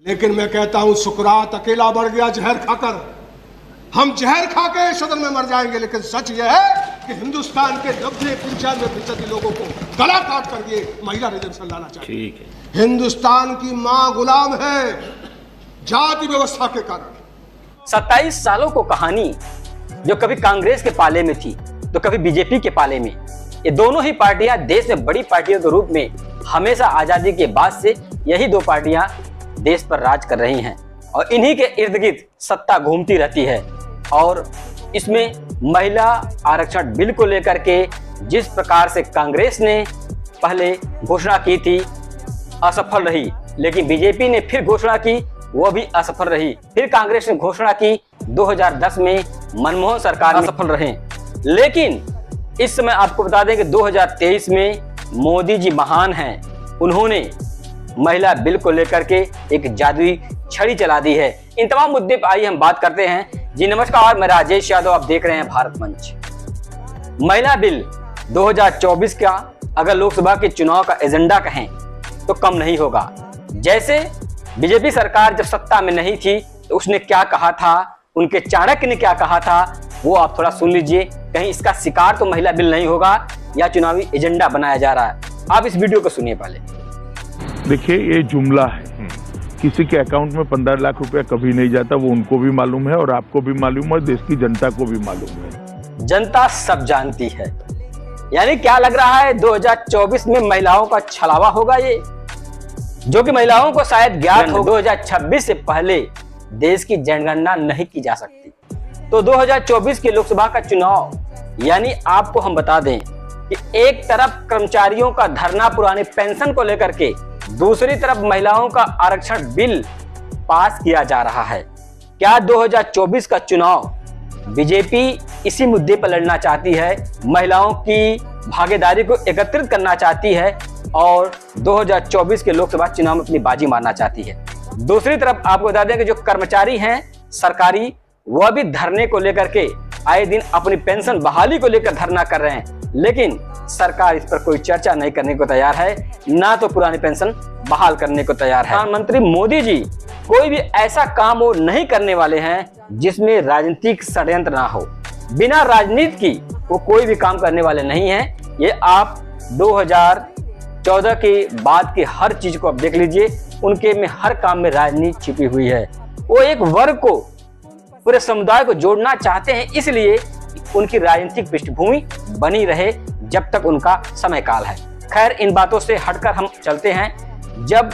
लेकिन मैं कहता हूं सुकरात अकेला बढ़ गया जहर खाकर। हम जहर खा के सदन में मर जाएंगे, लेकिन सच यह है कि हिंदुस्तान के 90-95% लोगों को गला काट कर ये महिला रिजर्वेशन लाना चाहिए। ठीक है। हिंदुस्तान की मां गुलाम है जाति व्यवस्था के कारण। 27 सालों को कहानी जो कभी कांग्रेस के पाले में थी तो कभी बीजेपी के पाले में, ये दोनों ही पार्टियां देश में बड़ी पार्टियों के रूप में हमेशा आजादी के बाद से यही दो पार्टियां देश पर राज कर रही हैं और इन्हीं के इर्द गिर्द सत्ता घूमती रहती है। और इसमें महिला आरक्षण बिल को लेकर के जिस प्रकार से कांग्रेस ने पहले घोषणा की थी असफल रही, लेकिन बीजेपी ने फिर घोषणा की वो भी असफल रही। फिर कांग्रेस ने घोषणा की 2010 में मनमोहन सरकार में असफल रहे। लेकिन इस समय आपको बता दें कि 2023 में मोदी जी महान हैं, उन्होंने महिला बिल को लेकर के एक जादुई छड़ी चला दी है। इन तमाम मुद्दे पर आइए हम बात करते हैं। जी नमस्कार, मैं राजेश यादव, आप देख रहे हैं भारत मंच। महिला बिल 2024 का अगर लोकसभा के चुनाव का एजेंडा कहें तो कम नहीं होगा। जैसे बीजेपी सरकार जब सत्ता में नहीं थी तो उसने क्या कहा था, उनके चाणक्य ने क्या कहा था, वो आप थोड़ा सुन लीजिए। कहीं इसका शिकार तो महिला बिल नहीं होगा या चुनावी एजेंडा बनाया जा रहा है। आप इस वीडियो को सुनिए पहले। देखिए, ये जुमला है, किसी के अकाउंट में 15 लाख रुपया कभी नहीं जाता, वो उनको भी मालूम है और आपको भी मालूम है और देश की जनता को भी मालूम है। जनता सब जानती है। यानी क्या लग रहा है 2024 में महिलाओं का छलावा होगा, ये जो कि महिलाओं को शायद ज्ञात हो। 2026 से पहले देश की जनगणना नहीं की जा सकती। तो 2024 के लोकसभा का चुनाव यानी आपको हम बता दें कि एक तरफ कर्मचारियों का धरना पुराने पेंशन को लेकर के, दूसरी तरफ महिलाओं का आरक्षण बिल पास किया जा रहा है। क्या 2024 का चुनाव बीजेपी इसी मुद्दे पर लड़ना चाहती है, महिलाओं की भागीदारी को एकत्रित करना चाहती है और 2024 के लोकसभा चुनाव में अपनी बाजी मारना चाहती है? दूसरी तरफ आपको बता दें कि जो कर्मचारी हैं सरकारी, वह भी धरने को लेकर के आए दिन अपनी पेंशन बहाली को लेकर धरना कर रहे हैं, लेकिन सरकार इस पर कोई चर्चा नहीं करने को तैयार है, ना तो पुरानी पेंशन बहाल करने को तैयार है। प्रधानमंत्री मोदी जी कोई भी ऐसा काम वो नहीं करने वाले हैं जिसमें राजनीतिक षड्यंत्र ना हो। बिना राजनीति की वो कोई भी काम करने वाले नहीं हैं। ये आप 2014 के बाद के हर चीज को आप देख लीजिए, उनके में हर काम में राजनीति छिपी हुई है। वो एक वर्ग को, पूरे समुदाय को जोड़ना चाहते हैं, इसलिए उनकी राजनीतिक पृष्ठभूमि बनी रहे जब तक उनका समय काल है। खैर, इन बातों से हटकर हम चलते हैं। जब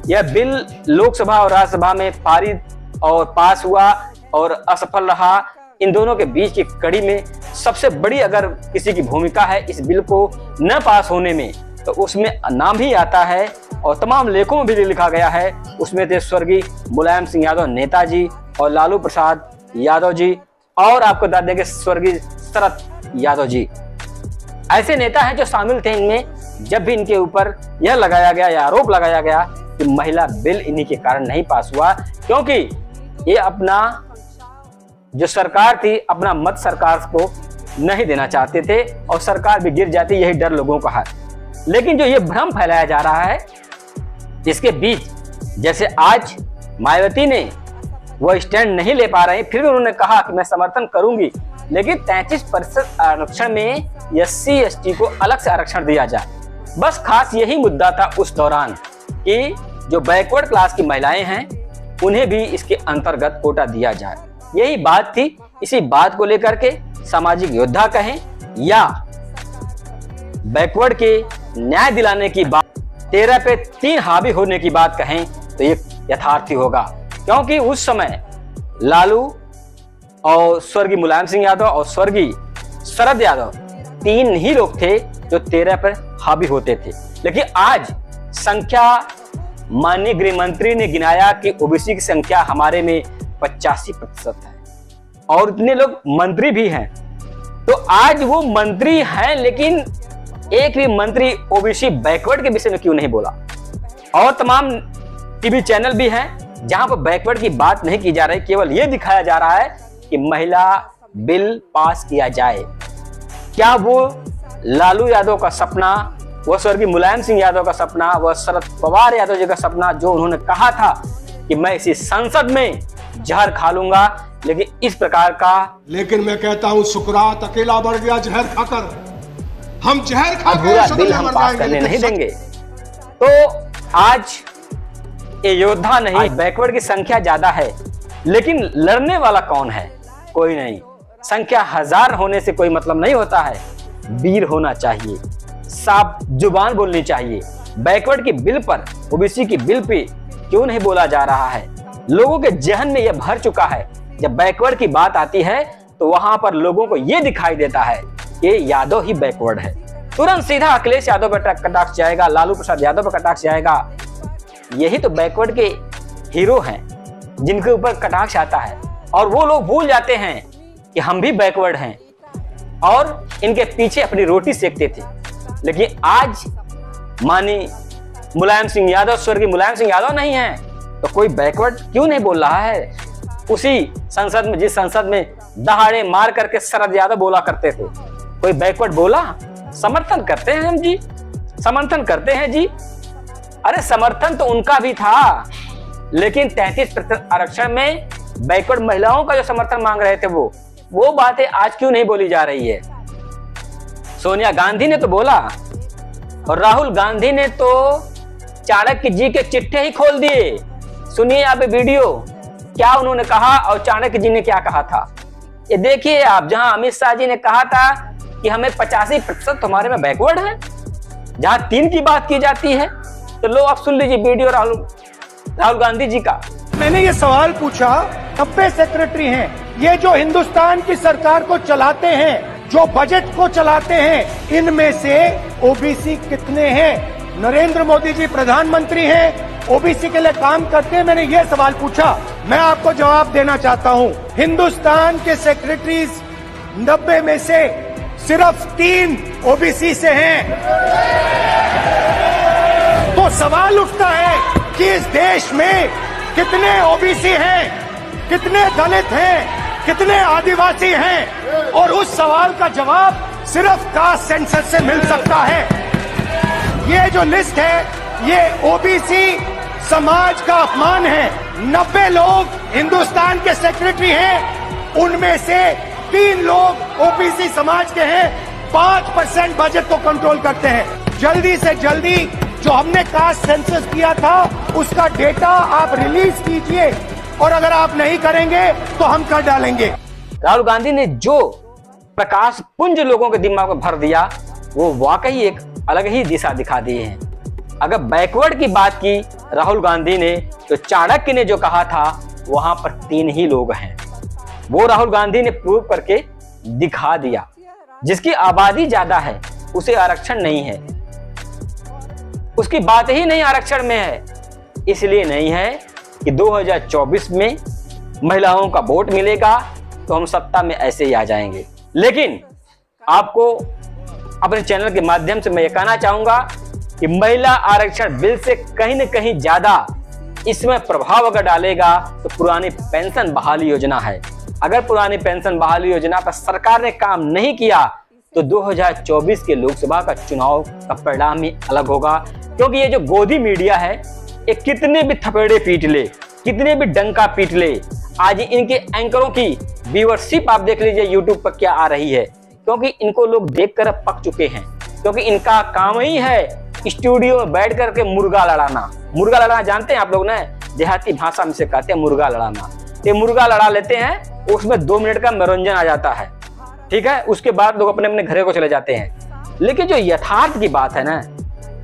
यह बिल लोकसभा और राज्यसभा में पारित और पास हुआ और असफल रहा, इन दोनों के बीच की कड़ी में सबसे बड़ी अगर किसी की भूमिका है इस बिल को न पास होने में, तो उसमें नाम ही आता है और तमाम लेखों में भी लिखा गया है। उसमें थे स्वर्गीय मुलायम सिंह यादव नेताजी और लालू प्रसाद यादव जी, और आपको बता दें कि स्वर्गीय शरद यादव जी ऐसे नेता हैं जो शामिल थे इनमें। जब भी इनके ऊपर यह लगाया गया या आरोप लगाया गया कि महिला बिल इन्हीं के कारण नहीं पास हुआ, क्योंकि ये अपना जो सरकार थी अपना मत सरकार को नहीं देना चाहते थे और सरकार भी गिर जाती, यही डर लोगों का है। लेकिन जो ये भ्रम फैलाया जा रहा है इसके बीच, जैसे आज मायावती ने वो स्टैंड नहीं ले पा रहे, फिर भी उन्होंने कहा कि मैं समर्थन करूंगी, लेकिन 33% आरक्षण में SC/ST को अलग से आरक्षण दिया जाए। बस खास यही मुद्दा था उस दौरान कि जो बैकवर्ड क्लास की महिलाएं हैं उन्हें भी इसके अंतर्गत कोटा दिया जाए। यही बात थी। इसी बात को लेकर के सामाजिक योद्धा कहें या बैकवर्ड के न्याय दिलाने की बात, 13 पे 3 हावी होने की बात कहें तो ये यथार्थी होगा, क्योंकि उस समय लालू और स्वर्गीय मुलायम सिंह यादव और स्वर्गीय शरद यादव 3 ही लोग थे जो 13 पर हावी होते थे। लेकिन आज संख्या, माननीय गृह मंत्री ने गिनाया कि ओबीसी की संख्या हमारे में 85% है और इतने लोग मंत्री भी हैं। तो आज वो मंत्री हैं, लेकिन एक भी मंत्री ओबीसी बैकवर्ड के विषय में क्यों नहीं बोला? और तमाम टीवी चैनल भी हैं जहां पर बैकवर्ड की बात नहीं की जा रही, केवल ये दिखाया जा रहा है कि महिला बिल पास किया जाए। क्या वो लालू यादव का सपना, वह स्वर्गीय मुलायम सिंह यादव का सपना, वह शरद पवार यादव जी का सपना जो उन्होंने कहा था कि मैं इसी संसद में जहर खा लूंगा, लेकिन इस प्रकार का। लेकिन मैं कहता हूं सुकरात अकेला बढ़ गया जहर खाकर। हम जहर खा के पूरा सदन बिल में हम मर पास जाएंगे, करने लेकिन नहीं देंगे। तो आज ये योद्धा नहीं, बैकवर्ड की संख्या ज्यादा है, लेकिन लड़ने वाला कौन है? कोई नहीं। संख्या 1000 होने से कोई मतलब नहीं होता है, वीर होना चाहिए, साफ जुबान बोलनी चाहिए। बैकवर्ड की बिल पर, ओबीसी की बिल पे क्यों नहीं बोला जा रहा है? लोगों के जहन में यह भर चुका है, जब बैकवर्ड की बात आती है तो वहां पर लोगों को यह दिखाई देता है कि यादव ही बैकवर्ड है। तुरंत सीधा अखिलेश यादव पर कटाक्ष जाएगा, लालू प्रसाद यादव पर कटाक्ष जाएगा। यही तो बैकवर्ड के हीरो हैं जिनके ऊपर कटाक्ष आता है, और वो लोग भूल जाते हैं कि हम भी बैकवर्ड हैं और इनके पीछे अपनी रोटी सेकते थे। लेकिन आज मानी मुलायम सिंह यादव, स्वर्गीय मुलायम सिंह यादव नहीं है तो कोई बैकवर्ड क्यों नहीं बोल रहा है? उसी संसद में, जिस संसद में दहाड़े मार करके शरद यादव बोला करते थे, कोई बैकवर्ड बोला? समर्थन करते हैं हम जी, समर्थन करते हैं जी। अरे समर्थन तो उनका भी था, लेकिन 33% आरक्षण में बैकवर्ड महिलाओं का जो समर्थन मांग रहे थे वो बातें आज क्यों नहीं बोली जा रही है? सोनिया गांधी ने तो बोला, और राहुल गांधी ने तो चाणक्य जी के चिट्ठे ही खोल दिए। सुनिए आप वीडियो, क्या उन्होंने कहा और चाणक्य जी ने क्या कहा था, ये देखिए आप। जहां अमित शाह जी ने कहा था कि हमें 85% हमारे में बैकवर्ड है, जहां 3 की बात की जाती है, तो लो आप सुन लीजिए वीडियो राहुल गांधी जी का। मैंने ये सवाल पूछा, 90 सेक्रेटरी हैं, ये जो हिंदुस्तान की सरकार को चलाते हैं, जो बजट को चलाते हैं, इनमें से ओबीसी कितने हैं? नरेंद्र मोदी जी प्रधानमंत्री हैं, ओबीसी के लिए काम करते हैं। मैंने ये सवाल पूछा, मैं आपको जवाब देना चाहता हूँ। हिंदुस्तान के सेक्रेटरीज 90 में से सिर्फ 3 ओबीसी से हैं। तो सवाल उठता है कि इस देश में कितने ओबीसी हैं, कितने दलित हैं, कितने आदिवासी हैं? और उस सवाल का जवाब सिर्फ कास्ट सेंसस से मिल सकता है। ये जो लिस्ट है ये ओबीसी समाज का अपमान है। 90 लोग हिंदुस्तान के सेक्रेटरी हैं, उनमें से 3 लोग ओबीसी समाज के हैं। 5% बजट को कंट्रोल करते हैं। जल्दी से जल्दी जो हमने कास्ट सेंसस किया था उसका डेटा आप रिलीज कीजिए, और अगर आप नहीं करेंगे तो हम कर डालेंगे। राहुल गांधी ने जो प्रकाश पुंज लोगों के दिमाग में भर दिया, वो वाकई एक अलग ही दिशा दिखा दिए हैं। अगर बैकवर्ड की बात की राहुल गांधी ने, तो चाणक्य ने जो कहा था वहां पर 3 ही लोग हैं। वो राहुल गांधी ने प्रूव करके दिखा दिया। जिसकी आबादी ज्यादा है उसे आरक्षण नहीं है, उसकी बात ही नहीं आरक्षण में है। इसलिए नहीं है कि 2024 में महिलाओं का वोट मिलेगा तो हम सत्ता में ऐसे ही आ जाएंगे। लेकिन आपको अपने चैनल के माध्यम से मैं ये कहना चाहूंगा कि महिला आरक्षण बिल से कहीं न कहीं ज्यादा इसमें प्रभाव अगर डालेगा तो पुरानी पेंशन बहाली योजना है। अगर पुरानी पेंशन बहाली योजना पर सरकार ने काम नहीं किया तो 2024 के लोकसभा का चुनाव का परिणाम ही अलग होगा। क्योंकि ये जो गोदी मीडिया है, ये कितने भी थपेड़े पीट ले, कितने भी डंका पीट ले, आज इनके एंकरों की व्यूअरशिप आप देख लीजिए यूट्यूब पर क्या आ रही है। क्योंकि इनको लोग देखकर पक चुके हैं, क्योंकि इनका काम ही है स्टूडियो में बैठ करके मुर्गा लड़ाना। मुर्गा लड़ाना जानते हैं आप लोग ना, देहाती भाषा में से कहते हैं मुर्गा लड़ाना। ये मुर्गा लड़ा लेते हैं, उसमें 2 मिनट का मनोरंजन आ जाता है, ठीक है। उसके बाद लोग अपने अपने घरों को चले जाते हैं। लेकिन जो यथार्थ की बात है ना,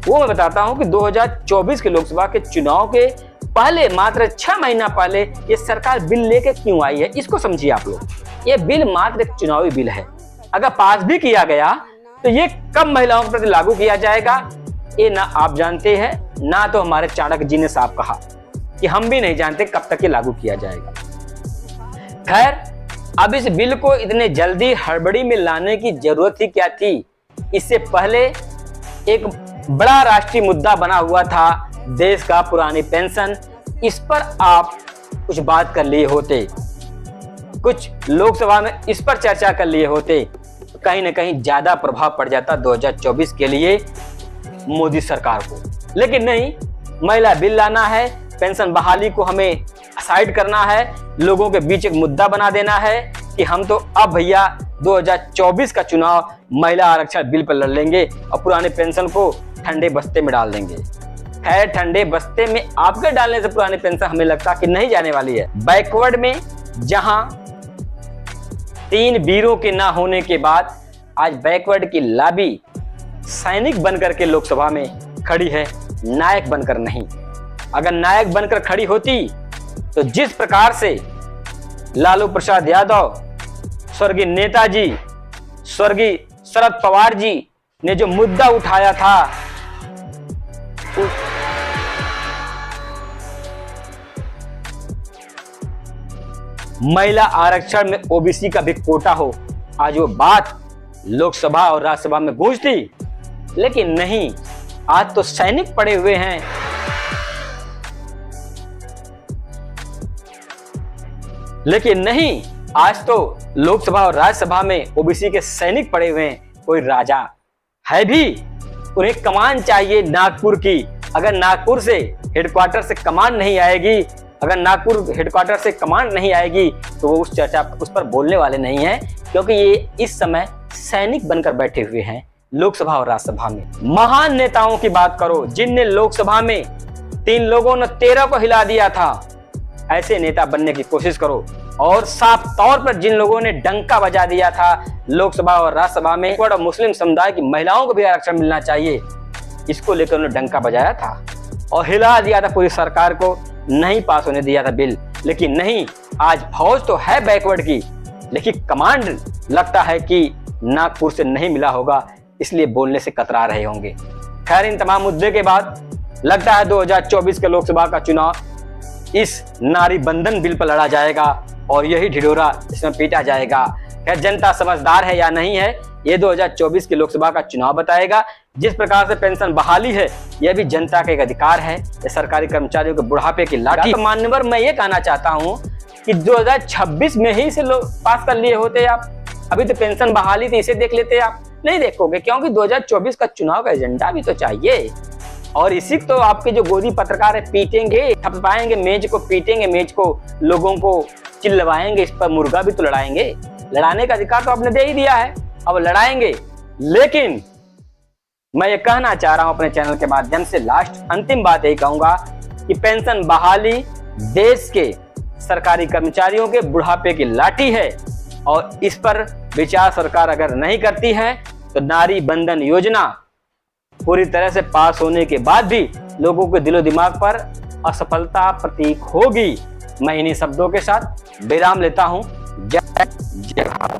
वो मैं बताता हूं कि 2024 के लोकसभा के चुनाव के पहले, मात्र 6 महीना पहले ये सरकार बिल लेके क्यों आई है, इसको समझिए आप लोग। ये बिल मात्र एक चुनावी बिल है। अगर पास भी किया गया तो ये कब महिलाओं के प्रति लागू किया जाएगा, ये ना आप जानते हैं, ना तो हमारे चाणक्य जी ने साफ कहा कि हम भी नहीं जानते कब तक ये लागू किया जाएगा। खैर, अब इस बिल को इतने जल्दी हड़बड़ी में लाने की जरूरत ही क्या थी? इससे पहले एक बड़ा राष्ट्रीय मुद्दा बना हुआ था देश का पुरानी पेंशन। इस पर आप कुछ बात कर लिए होते, कुछ लोकसभा में इस पर चर्चा कर लिए होते, तो कहीं ना कहीं ज्यादा प्रभाव पड़ जाता 2024 के लिए मोदी सरकार को। लेकिन नहीं, महिला बिल लाना है पेंशन बहाली को हमें साइड करना है, लोगों के बीच एक मुद्दा बना देना है कि हम तो अब भैया 2024 का चुनाव महिला आरक्षण बिल पर लड़ लेंगे और पुराने पेंशन को ठंडे बस्ते में डाल देंगे। खैर, ठंडे बस्ते में आपके डालने से पुरानी पेंशन हमें लगता कि नहीं जाने वाली है। बैकवर्ड में जहां 3 वीरों के ना होने के बाद आज बैकवर्ड की लाबी सैनिक बनकर के लोकसभा में खड़ी है, नायक बनकर नहीं। अगर नायक बनकर खड़ी होती तो जिस प्रकार से लालू प्रसाद यादव, स्वर्गीय नेताजी, स्वर्गीय शरद पवार जी ने जो मुद्दा उठाया था, महिला आरक्षण में ओबीसी का भी कोटा हो, आज वो बात लोकसभा और राज्यसभा में गूंजती। लेकिन नहीं, आज तो सैनिक पड़े हुए हैं। लेकिन नहीं, आज तो लोकसभा और राज्यसभा में ओबीसी के सैनिक पड़े हुए हैं। कोई राजा है भी, उन्हें कमान चाहिए नागपुर की। अगर नागपुर से हेडक्वार्टर से कमान नहीं आएगी, अगर नागपुर हेडक्वार्टर से कमान नहीं आएगी तो वो उस पर बोलने वाले नहीं हैं, क्योंकि ये इस समय सैनिक बनकर बैठे हुए हैं लोकसभा और राज्यसभा में। महान नेताओं की बात करो, जिनने लोकसभा में 3 लोगों ने 13 को हिला दिया था, ऐसे नेता बनने की कोशिश करो। और साफ तौर पर जिन लोगों ने डंका बजा दिया था लोकसभा और राज्यसभा में, और मुस्लिम समुदाय की महिलाओं को भी आरक्षण मिलना चाहिए, इसको लेकर उन्होंने डंका बजाया था और हिला दिया था पूरी सरकार को, नहीं पास होने दिया था बिल। लेकिन नहीं, आज फौज तो है बैकवर्ड की, लेकिन कमांड लगता है कि नागपुर से नहीं मिला होगा, इसलिए बोलने से कतरा रहे होंगे। खैर, इन तमाम मुद्दे के बाद लगता है 2024 के लोकसभा का चुनाव इस नारी बंधन बिल पर लड़ा जाएगा और यही ढिढोरा इसमें पीटा जाएगा। खैर, जनता समझदार है या नहीं है, ये 2024 के लोकसभा का चुनाव बताएगा। जिस प्रकार से पेंशन बहाली है, यह भी जनता का एक अधिकार है। ये सरकारी कर्मचारियों के बुढ़ापे की लाठी। मान्यवर, मैं ये कहना चाहता हूँ कि 2026 में ही से लोग पास कर लिए होते आप। अभी तो पेंशन बहाली थी, इसे देख लेते आप। नहीं देखोगे, क्योंकि 2024 का चुनाव का एजेंडा भी तो चाहिए। और इसी तो आपके जो गोदी पत्रकार है पीटेंगे, थपथपाएंगे मेज को, पीटेंगे मेज को, लोगों को चिल्लवाएंगे, इस पर मुर्गा भी तो लड़ाएंगे। लड़ाने का अधिकार तो आपने दे ही दिया है, अब लड़ाएंगे। लेकिन मैं ये कहना चाह रहा हूं अपने चैनल के माध्यम से, लास्ट अंतिम बात यही कहूंगा कि पेंशन बहाली देश के सरकारी कर्मचारियों के बुढ़ापे की लाठी है और इस पर विचार सरकार अगर नहीं करती है तो नारी बंधन योजना पूरी तरह से पास होने के बाद भी लोगों के दिलो दिमाग पर असफलता प्रतीक होगी। मैं इन्हीं शब्दों के साथ विराम लेता हूं। जय भारत।